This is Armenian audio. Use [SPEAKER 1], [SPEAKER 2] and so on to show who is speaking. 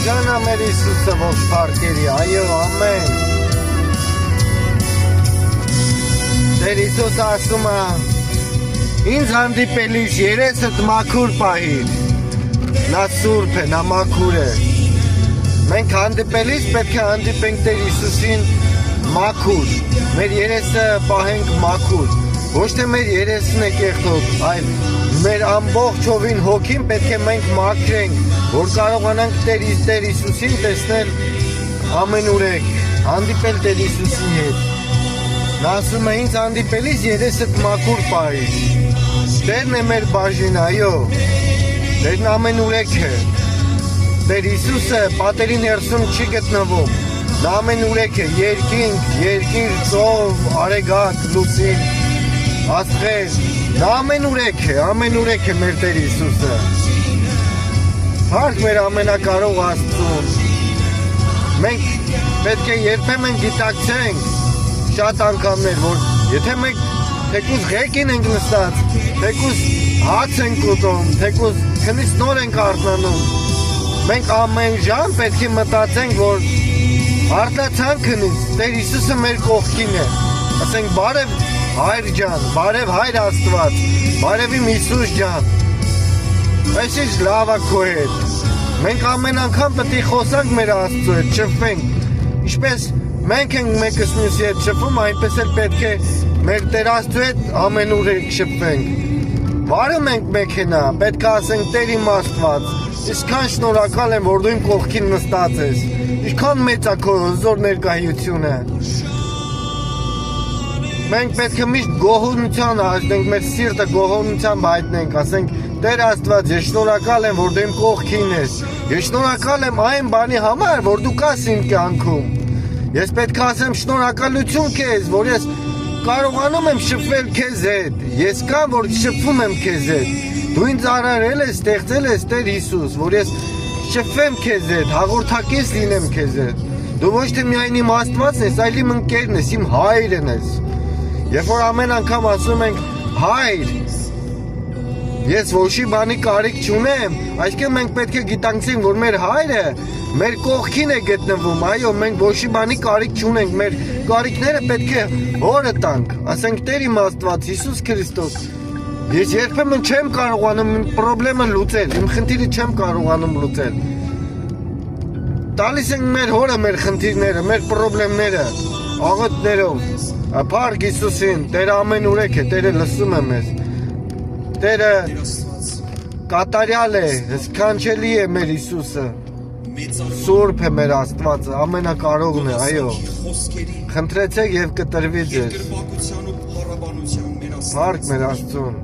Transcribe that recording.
[SPEAKER 1] Ջանա մեր Հիսուսը ողջ փառքերի, այո, ամեն։ Տեր Հիսուսը ասում է, ինձ հանդիպելիս երեսդ մաքուր պահիր։ Նա սուրբ է, նա մաքուր է։ Մենք հանդիպելիս պետք է հանդիպենք Տեր Հիսուսին մաքուր։ Մեր երեսը պահենք մաքուր։ Ոչ թե մեր երեսն է կեղտոտ, այլ մեր ամբողջովին հոգին պետք է մենք մաքրենք, որ կարողանանք Տեր Հիսուսին տեսնել ամենուրեք, հանդիպել Տեր Հիսուսի հետ։ Նա ասում է ինձ հանդիպելիս երեսդ մաքուր պահիր։ Տերն է մեր բաժինը, այո։ Տերն ամենուրեք է։ Տեր Հիսուսը պատերի ներսում չի գտնվում։ Նա ամենուրեք է, երկիր, ծով, արեգակ, լուսին, աստղեր։ Նա ամենուրեք է մեր Տեր Հիսուսը։ Փառք մեր ամենակարող Աստծուն։ Մենք պետք է երբեմն գիտակցենք շատ անգամներ, որ եթե մենք թեկուզ ղեկին ենք նստած, թեկուզ հաց ենք ուտում, թեկուզ քնից նոր ենք արթնանում, մենք ամեն ժամ պետք է մտածենք, որ արթնացանք քնից, Տեր Հիսուսը մեր կողքին է, ասենք բարև Հայր ջան, բարև Հայր Աստված, բարև իմ Հիսուս ջան, այսինչ լավ է քո հետ, մենք ամեն անգամ պետք է խոսանք մեր Աստծու հետ, շփվենք, ինչպես մենք ենք մեկս մյուսի հետ շփվում, այնպես էլ պետք է մեր Տեր Աստծու հետ ամենուրեք շփվենք, վարում ենք մեքենա, պետք է ասենք Տեր իմ Աստված, ինչքան շնորհակալ եմ, որ դու իմ կողքին նստած ես, ինչքան մեծ է քո հզոր ներկայությունը։ Մենք պետք է միշտ գոհունության հաշտենք, մեր սիրտը գոհունությամբ հայտնենք, ասենք Տեր Աստված, ես շնորհակալ եմ, որ դու իմ կողքին ես, ես շնորհակալ եմ այն բանի համար, որ դու կաս իմ կյանքում, ես պետք է ասեմ շնորհակալություն քեզ, որ ես կարողանում եմ շփվել քեզ հետ, ես կամ որ շփվում եմ քեզ հետ, դու ինձ արարել ես, ստեղծել ես Տեր Հիսուս, որ ես շփվեմ քեզ հետ, հաղորդակից լինեմ քեզ հետ, դու ոչ թե միայն իմ Աստվածն ես, այլ իմ ընկերն ես, իմ հայրն ես։ Երբ որ ամեն անգամ ասում ենք Հայր, ես ոչի բանի կարիք չունեմ, այսինքն մենք պետք է գիտակցենք, որ մեր հայրը մեր կողքին է գտնվում, այո, մենք ոչի բանի կարիք չունենք, մեր կարիքները պետք է Հորը տանք, ասենք Տեր իմ Աստված, Հիսուս Քրիստոս, ես երբեմն չեմ կարողանում իմ խնդիրը լուծել, իմ խնդիրը չեմ կարողանում լուծել։ Տալիս ենք մեր Հորը մեր խնդիրները, մեր խնդիրները, աղոթներով, Փառք Հիսուսին, Տերը ամենուրեք է, Տերը լսում է մեզ, Տերը կատարյալ է, սքանչելի է մեր Հիսուսը, Սուրբ է մեր Աստվածը, ամենակարողն է, այո, խնդրեցեք և կտրվի ձեզ, Փառք մեր Աստծուն։